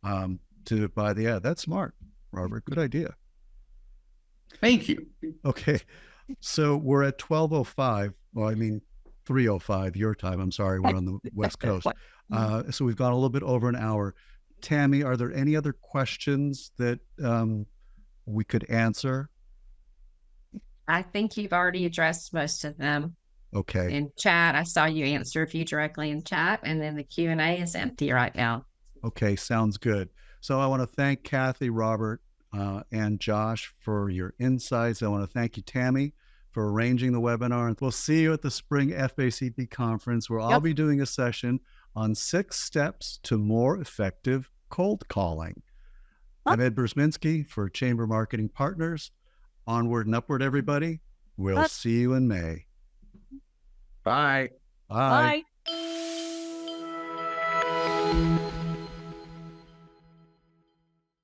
to buy the ad. That's smart, Robert. Good idea. Thank you. Okay. So we're at 12:05. Well, I mean, 3:05 your time. I'm sorry. We're on the West Coast. So we've gone a little bit over an hour. Tammy, are there any other questions that we could answer? I think you've already addressed most of them. Okay. In chat, I saw you answer a few directly in chat, and then the Q&A is empty right now. Okay, sounds good. So I want to thank Kathy, Robert, and Josh for your insights. I want to thank you, Tammy, for arranging the webinar. And we'll see you at the spring FACP conference, where I'll be doing a session on 6 steps to more effective cold calling. I'm Ed Brzezinski for Chamber Marketing Partners. Onward and upward, everybody. We'll see you in May. Bye. Bye. Bye.